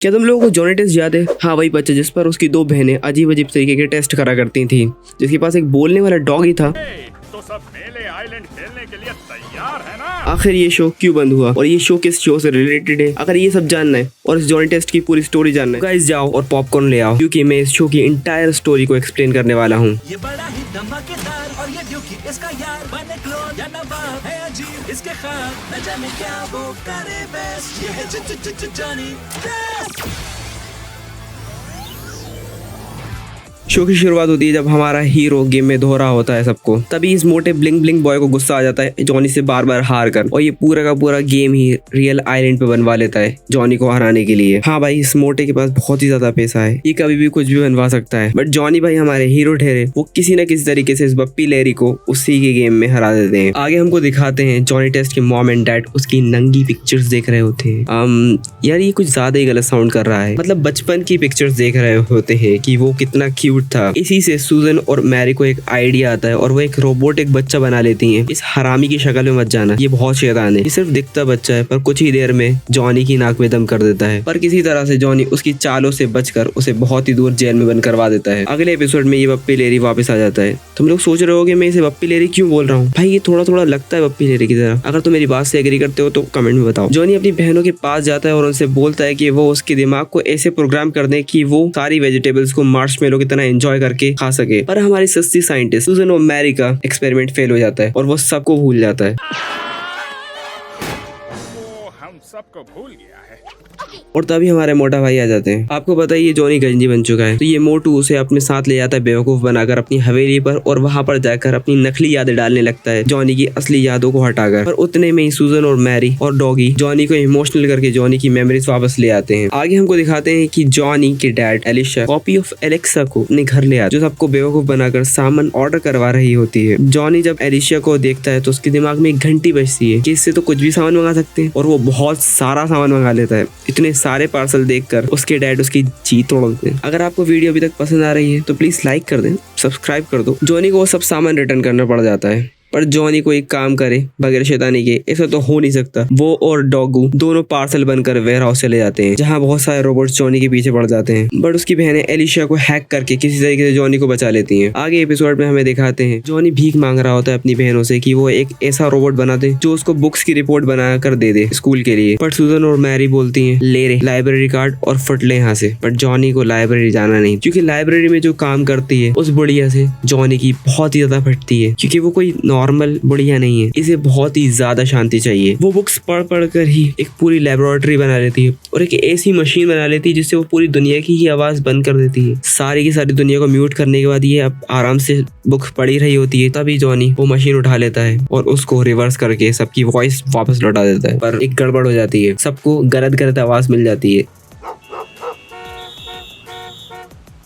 क्या तुम लोगों को जॉनी टेस्ट याद है? हाँ वही बच्चा जिस पर उसकी दो बहनें अजीब अजीब तरीके के टेस्ट करा करती थी, जिसके पास एक बोलने वाला डॉग ही था। तो सब मेले आइलैंड खेलने के लिए तैयार है ना? आखिर ये शो क्यों बंद हुआ और ये शो किस शो से रिलेटेड है? अगर ये सब जानना है और इस जॉनी टेस्ट की पूरी स्टोरी जानना है, गाइस जाओ और पॉपकॉर्न ले आओ, क्योंकि मैं इस शो की इंटायर स्टोरी को एक्सप्लेन करने वाला हूँ। ये बड़ा ही धमाकेदार और ये ड्यूकी इसका यार बने क्लोन या नवाब है अजीब इसके ख्याल न जाने क्या वो करे बेस्ट ये है जॉनी टेस्ट। शो की शुरुआत होती है जब हमारा हीरो गेम में धो रहा होता है सबको। तभी इस मोटे ब्लिंग ब्लिंग बॉय को गुस्सा आ जाता है जॉनी से बार बार हार कर, और ये पूरा का पूरा गेम ही रियल आइलैंड पे बनवा लेता है जॉनी को हराने के लिए। हाँ भाई, इस मोटे के पास बहुत ही ज्यादा पैसा है, ये कभी भी कुछ भी बनवा सकता है। बट जॉनी भाई हमारे हीरो ठहरे, वो किसी न किसी तरीके से इस बप्पी लहरी को उसी के गेम में हरा देते हैं। आगे हमको दिखाते हैं जॉनी टेस्ट के मॉम एंड डैड उसकी नंगी पिक्चर्स देख रहे होते हैं। यार ये कुछ ज्यादा ही गलत साउंड कर रहा है, मतलब बचपन की पिक्चर्स देख रहे होते हैं कि वो कितना क्यूट था। इसी से सूजन और मैरी को एक आइडिया आता है और वो एक रोबोटिक बच्चा बना लेती हैं। इस हरामी की शक्ल में मत जाना, ये बहुत शैतान है। ये सिर्फ दिखता बच्चा है पर कुछ ही देर में जॉनी की नाक में दम कर देता है। पर किसी तरह से जॉनी उसकी चालों से बचकर उसे बहुत ही दूर जेल में बंद करवा देता है। अगले एपिसोड में ये बप्पी लेरी वापस आ जाता है। तुम लोग सोच रहे होगे मैं इसे बप्पी लेरी क्यों बोल रहा हूँ? भाई ये थोड़ा थोड़ा लगता है बप्पी लेरी की तरह। अगर तुम मेरी बात से एग्री करते हो तो कमेंट में बताओ। जॉनी अपनी बहनों के पास जाता है और उनसे बोलता है कि वो उसके दिमाग को ऐसे प्रोग्राम कर दे कि वो सारी वेजिटेबल्स को मार्शमेलो की तरह एंजॉय करके खा सके। पर हमारी सस्ती साइंटिस्ट सूजन और मैरी का एक्सपेरिमेंट फेल हो जाता है और वो सबको भूल जाता है। वो हम सबको भूल गया है। और तभी हमारे मोटा भाई आ जाते हैं। आपको पता है ये जॉनी गंजी बन चुका है, तो ये मोटू उसे अपने साथ ले जाता है बेवकूफ बनाकर अपनी हवेली पर, और वहां पर जाकर अपनी नकली यादें डालने लगता है जॉनी की असली यादों को हटाकर। पर उतने में ही सूजन और मैरी और डॉगी जॉनी को इमोशनल करके जॉनी की मेमोरीज वापस ले आते हैं। आगे हमको दिखाते हैं कि जॉनी के dad Elisha copy of Alexa को अपने घर ले आते, जो सबको बेवकूफ बनाकर सामान ऑर्डर करवा रही होती है। जॉनी जब एलिशा को देखता है तो उसके दिमाग में एक घंटी बजती है कि इससे तो कुछ भी सामान मंगा सकते हैं, और वो बहुत सारा सामान मंगा लेता है। इतने सारे पार्सल देखकर उसके डैड उसकी जी तोड़ देते हैं। अगर आपको वीडियो अभी तक पसंद आ रही है तो प्लीज लाइक कर दें, सब्सक्राइब कर दो। जॉनी को वो सब सामान रिटर्न करना पड़ जाता है, पर जॉनी को एक काम करे बगैर शैतानी के ऐसा तो हो नहीं सकता। वो और डॉगू दोनों पार्सल बनकर वेयर हाउस चले जाते हैं, जहाँ बहुत सारे रोबोट्स जॉनी के पीछे पड़ जाते हैं। बट उसकी बहनें एलिशा को हैक करके किसी तरीके से जॉनी को बचा लेती हैं। आगे एपिसोड में हमें दिखाते हैं जॉनी भीख मांग रहा होता है अपनी बहनों से कि वो एक ऐसा रोबोट बना दे जो उसको बुक्स की रिपोर्ट बना कर दे दे स्कूल के लिए। पर सूजन और मैरी बोलती है ले रे लाइब्रेरी कार्ड और फट ले यहाँ से। बट जॉनी को लाइब्रेरी जाना नहीं, क्योंकि लाइब्रेरी में जो काम करती है उस बुढ़िया से जॉनी की बहुत ही ज्यादा फटती है, क्योंकि वो कोई नॉर्मल बुढ़िया नहीं है, इसे बहुत ही ज्यादा शांति चाहिए। वो बुक्स पढ़ पढ़ कर ही एक पूरी लेबोरेटरी बना लेती है और एक ऐसी मशीन बना लेती है जिससे वो पूरी दुनिया की ही आवाज बंद कर देती है। सारी की सारी दुनिया को म्यूट करने के बाद ये अब आराम से बुक्स पढ़ी रही होती है। तभी जॉनी वो मशीन उठा लेता है और उसको रिवर्स करके सबकी वॉइस वापस लौटा देता है। पर एक गड़बड़ हो जाती है, सबको गलत गलत आवाज मिल जाती है।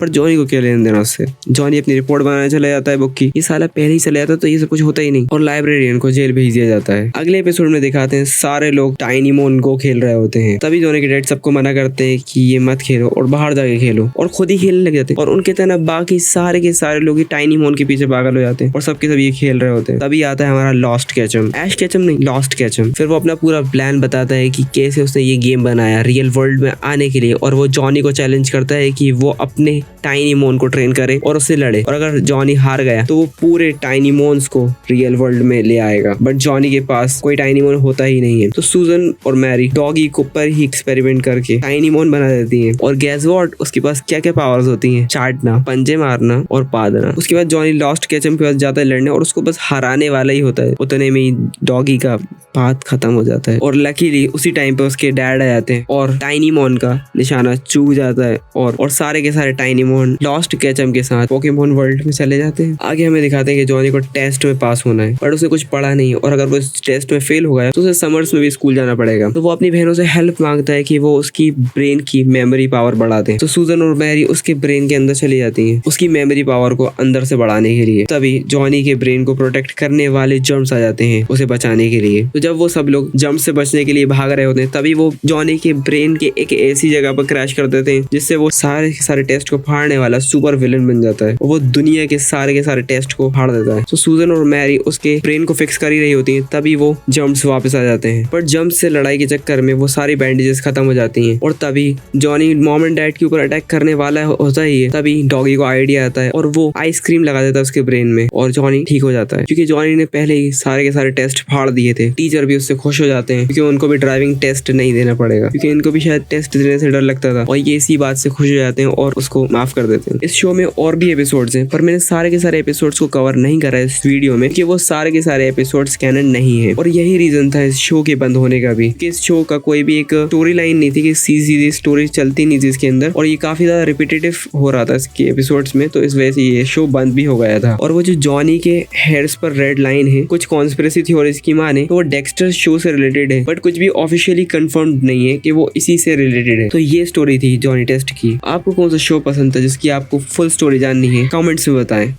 पर जॉनी को क्या लेना देना उससे? जॉनी अपनी रिपोर्ट बनाने चला जाता है बुक की। ये साला पहले ही चला जाता तो ये सब कुछ होता ही नहीं, और लाइब्रेरियन को जेल भेज दिया जाता है। अगले एपिसोड में दिखाते हैं सारे लोग टाइनी मोन को खेल रहे होते हैं। तभी जॉनी के डैड सबको मना करते हैं कि ये मत खेलो और बाहर जाके खेलो, और खुद ही खेलने लग जाते हैं। और उनके तरह बाकी सारे के सारे लोग टाइनी मोन के पीछे पागल हो जाते हैं और सबके सब ये खेल रहे होते हैं। तभी आता है हमारा लॉस्ट कैचम, ऐश कैचम नहीं, लॉस्ट कैचम। फिर वो अपना पूरा प्लान बताता है कि कैसे उसने ये गेम बनाया रियल वर्ल्ड में आने के लिए, और वो जॉनी को चैलेंज करता है कि वो अपने टाइनी मोन को ट्रेन करे और उससे लड़े, और अगर जॉनी हार गया तो वो पूरे टाइनी मोन्स को रियल वर्ल्ड में ले आएगा। बट जॉनी के पास कोई टाइनी मोन होता ही नहीं है, तो सूजन और मैरी डॉगी को पर ही एक्सपेरिमेंट करके टाइनी मोन बना देती हैं। और गैस व्हाट, उसके पास क्या क्या पावर्स होती हैं? चाटना, पंजे मारना और पादना। उसके बाद जॉनी लॉस्ट कैचम के पास जाता है लड़ने और उसको बस हराने वाला ही होता है। उतने में ही डॉगी का बात खत्म हो जाता है, और लकीली उसी टाइम पे उसके डैड आ जाते हैं और टाइनी मोन का निशाना चूक जाता है, और सारे के सारे टाइनी मोन लॉस्ट कैचम के साथ पोकेमोन वर्ल्ड में चले जाते हैं। आगे हमें दिखाते हैं कि जॉनी को टेस्ट में पास होना है, पर उसने कुछ पढ़ा नहीं, और अगर वो टेस्ट में फेल हो गया तो उसे समर्स में भी स्कूल जाना पड़ेगा। तो वो अपनी बहनों से हेल्प मांगता है कि वो उसकी ब्रेन की मेमोरी पावर बढ़ा दें। तो सूजन और मैरी उसके ब्रेन के अंदर चली जाती हैं उसकी मेमोरी पावर को अंदर से बढ़ाने के लिए। तभी जॉनी के ब्रेन को प्रोटेक्ट करने वाले जर्म्स आ जाते हैं उसे बचाने के लिए। तो जब वो सब लोग जर्म से बचने के लिए भाग रहे होते हैं, तभी वो जॉनी के ब्रेन के एक ऐसी जगह पर क्रैश कर देते हैं जिससे वो सारे टेस्ट को फाड़ फाड़ने वाला सुपर विलन बन जाता है और वो दुनिया के सारे टेस्ट को फाड़ देता है। तो सूजन और मैरी उसके ब्रेन को फिक्स कर ही रही होती है, तभी वो जम्प्स वापस आ जाते हैं। पर जम्प्स से लड़ाई के चक्कर में वो सारी बैंडेजेस खत्म हो जाती हैं और तभी जॉनी मॉम एंड डैड के ऊपर अटैक करने वाला होता ही है। तभी डॉगी को आइडिया आता है और वो आइसक्रीम लगा देता है उसके ब्रेन में और जॉनी ठीक हो जाता है, क्योंकि जॉनी ने पहले ही सारे के सारे टेस्ट फाड़ दिए थे। टीचर भी उससे खुश हो जाते हैं क्योंकि उनको भी ड्राइविंग टेस्ट नहीं देना पड़ेगा, क्योंकि इनको भी शायद टेस्ट देने से डर लगता था और ये इसी बात से खुश हो जाते हैं और उसको माफ कर देते हैं। इस शो में और भी एपिसोड्स हैं, पर मैंने सारे के सारे एपिसोड्स को कवर नहीं करा इस वीडियो में, क्योंकि वो सारे के सारे एपिसोड्स कैनन नहीं है और यही रीजन था इस शो के बंद होने का भी, कि इस शो का कोई भी एक स्टोरी लाइन नहीं थी, कि सीधी स्टोरी चलती नहीं थी इसके अंदर और ये काफी ज्यादा रिपीटेटिव हो रहा था इसके एपिसोड्स में, तो इस वजह से ये शो बंद भी हो गया था। और वो जो जॉनी के हेयर्स पर रेड लाइन है, कुछ कॉन्स्पिरेसी थ्योरीज की माने तो वो डेक्स्टर शो से रिलेटेड है, बट कुछ भी ऑफिशियली कंफर्म्ड नहीं है कि वो इसी से रिलेटेड है। तो ये स्टोरी थी जॉनी टेस्ट की। आपको कौन सा शो पसंद था जिसकी आपको फुल स्टोरी जाननी है, कमेंट्स में बताएं।